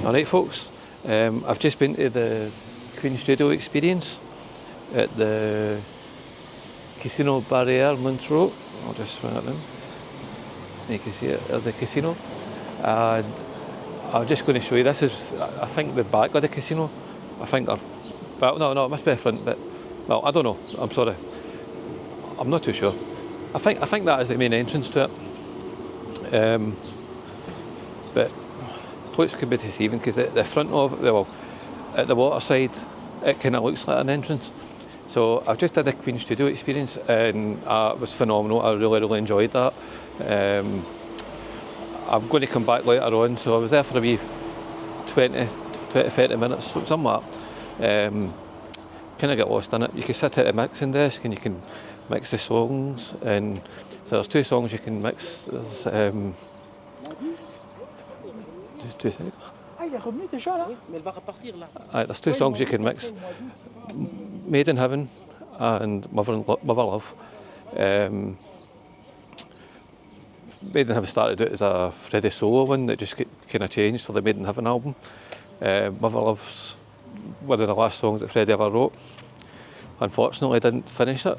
Alright folks, I've just been to the Queen Studio experience at the Casino Barrière de Montreux. I'll just swing it in. You can see it, there's a casino. And I'm just going to show you, this is, I think, the back of the casino. I think, well, no, it must be the front, but, well, I don't know, I'm sorry. I'm not too sure. I think that is the main entrance to it. But looks could be deceiving because at the front of it, well, at the water side, it kind of looks like an entrance. So I've just did a Queen Studio experience and it was phenomenal. I really enjoyed that. I'm going to come back later on, so I was there for a wee 20-30 minutes, something like that. Kind of get lost in it. You can sit at a mixing desk and you can mix the songs, and so there's 2 songs you can mix. There's just 2 seconds. There's 2 songs you can mix. Made in Heaven and Mother Love. Made in Heaven started out as a Freddie solo one that just kind of changed for the Made in Heaven album. Mother Love's one of the last songs that Freddie ever wrote. Unfortunately, I didn't finish it.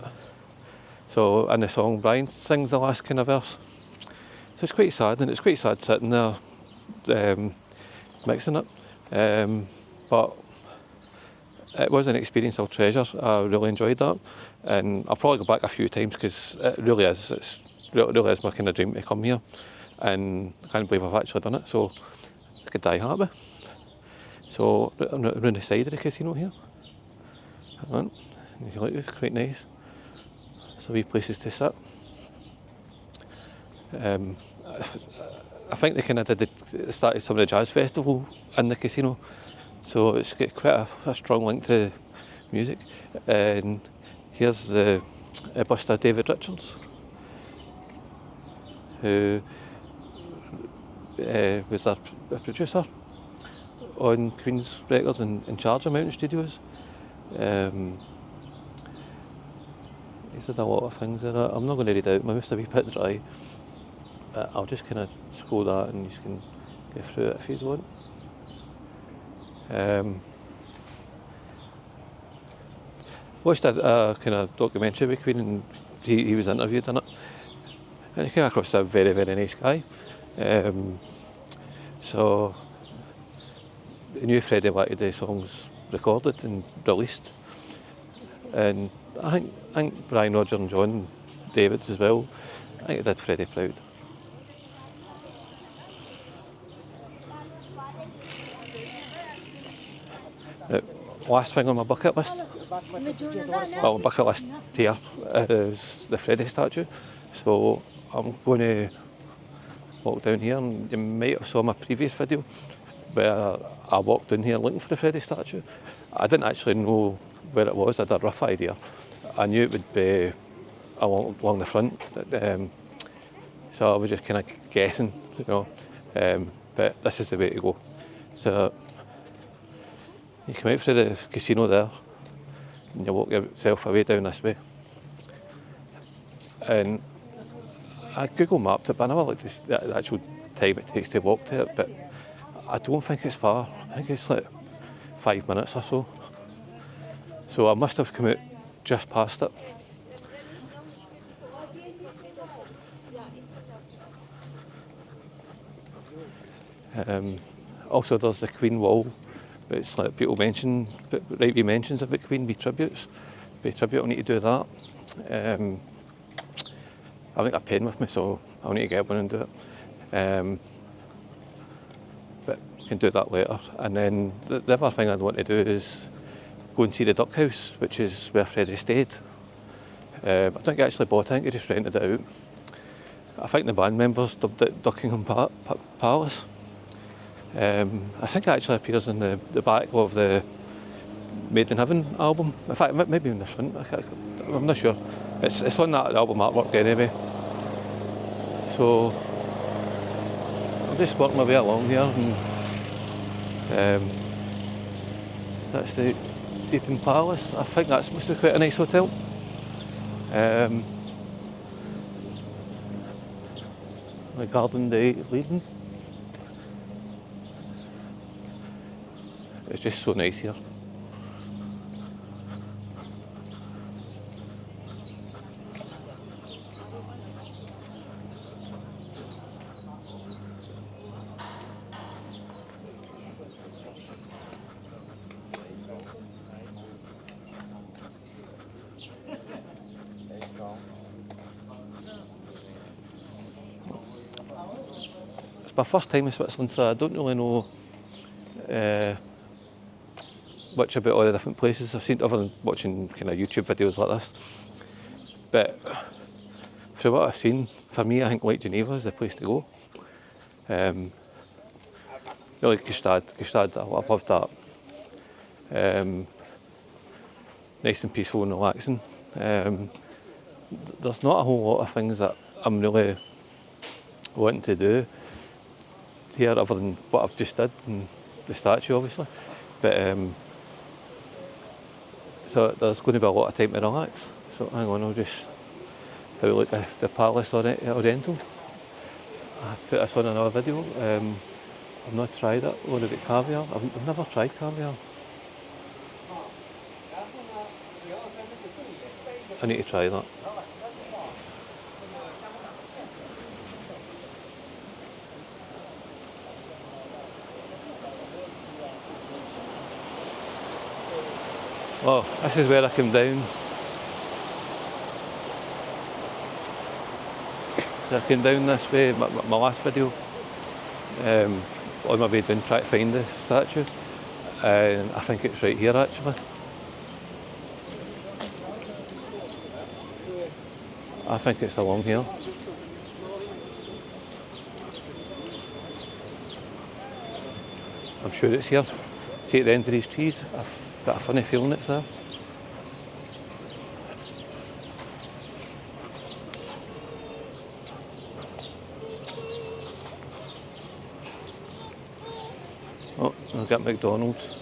So in the song, Brian sings the last kind of verse. So it's quite sad, and it's quite sad sitting there mixing it. But it was an experience I'll treasure. I really enjoyed that, and I'll probably go back a few times because it really is my kind of dream to come here, and I can't believe I've actually done it. So I could die happy. So I'm around the side of the casino here. Hang on, you like this? Quite nice. So wee places to sit. I think they kind of started some of the jazz festival in the casino, so it's got quite a strong link to music. And here's the bust of David Richards, who was a producer on Queen's Records in charge of Mountain Studios. He said a lot of things there. I'm not going to read out, my mouth's a wee bit dry. But I'll just kind of scroll that and you can go through it if you want. Watched a kind of documentary with Queen, and he was interviewed in it. And he came across a very nice guy. So he knew Freddie wanted the songs recorded and released. And I think Brian, Roger and John, David as well, I think it did Freddie proud. The last thing on my bucket list, well, my bucket list here is the Freddie statue. So I'm going to walk down here, and you might have saw my previous video where I walked down here looking for the Freddie statue. I didn't actually know where it was. I had a rough idea. I knew it would be along the front, so I was just kind of guessing, you know. But this is the way to go. So you come out through the casino there, and you walk yourself away down this way. And I Google mapped it, but I never looked at the actual time it takes to walk to it. But I don't think it's far. I think it's like 5 minutes or so. So I must have come out just past it. Also, there's the Queen wall. It's like people mention, right, we mentions about Queen, be tributes. Be tribute, I'll need to do that. I think a pen with me, so I'll need to get one and do it. But I can do that later. And then the other thing I'd want to do is go and see the Duck House, which is where Freddie stayed. I think he actually bought it, I think he just rented it out. I think the band members dubbed it Duckingham Palace. I think it actually appears in the back of the Made in Heaven album. In fact, maybe in the front, I'm not sure. It's on that album artwork anyway. So I'll just work my way along here, and that's the Eton Palace. I think that's supposed to be quite a nice hotel. The Garden de Leiden. It's just so nice here. It's my first time in Switzerland, so I don't really know much about all the different places I've seen, other than watching kind of YouTube videos like this. But from what I've seen, for me, I think Lake Geneva is the place to go. Really, Gestad, I loved that. Nice and peaceful and relaxing. There's not a whole lot of things that I'm really wanting to do here, other than what I've just did, and the statue obviously. But so there's going to be a lot of time to relax. So hang on, I'll just have a look at the Palace Oriental. I put this on another video. I've not tried it. What about caviar? I've never tried caviar. I need to try that. Oh, this is where I came down. I came down this way, my last video. On my way down, trying to find the statue. And I think it's right here actually. I think it's along here. I'm sure it's here. See at the end of these trees? I've got a funny feeling it's there. Oh, I've got McDonald's.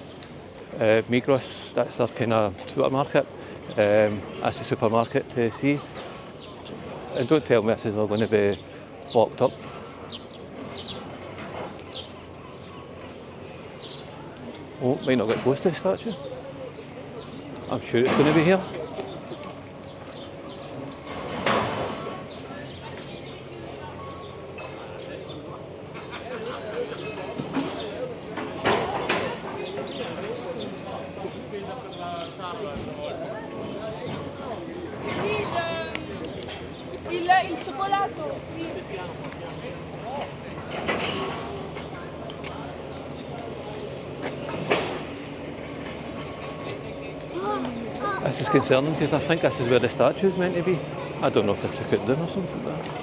Migros, that's their kind of supermarket. That's the supermarket to see. And don't tell me this is all going to be blocked up. Oh, might not get close to the statue. I'm sure it's going to be here. Il cioccolato. This is concerning because I think this is where the statue is meant to be. I don't know if they took it down or something like that.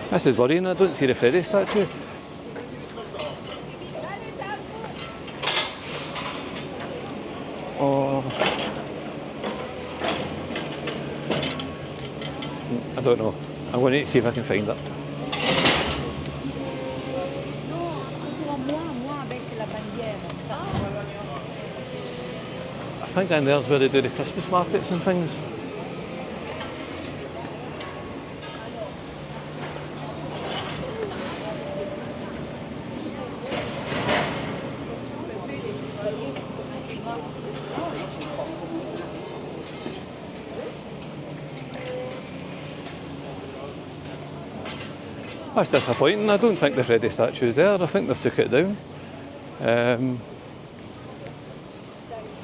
This is worrying, I don't see the Freddie statue. Oh, I don't know. I'm going to see if I can find it. I think in there's where they do the Christmas markets and things. That's disappointing. I don't think the Freddie statue is there. I think they've took it down. I'm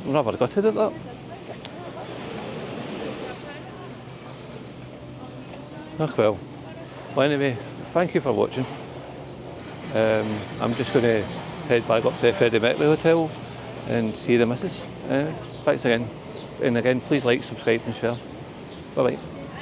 rather gutted at that. Oh well. Well anyway, thank you for watching. I'm just going to head back up to the Freddie Mercury Hotel and see the missus. Thanks again. And again, please like, subscribe and share. Bye bye.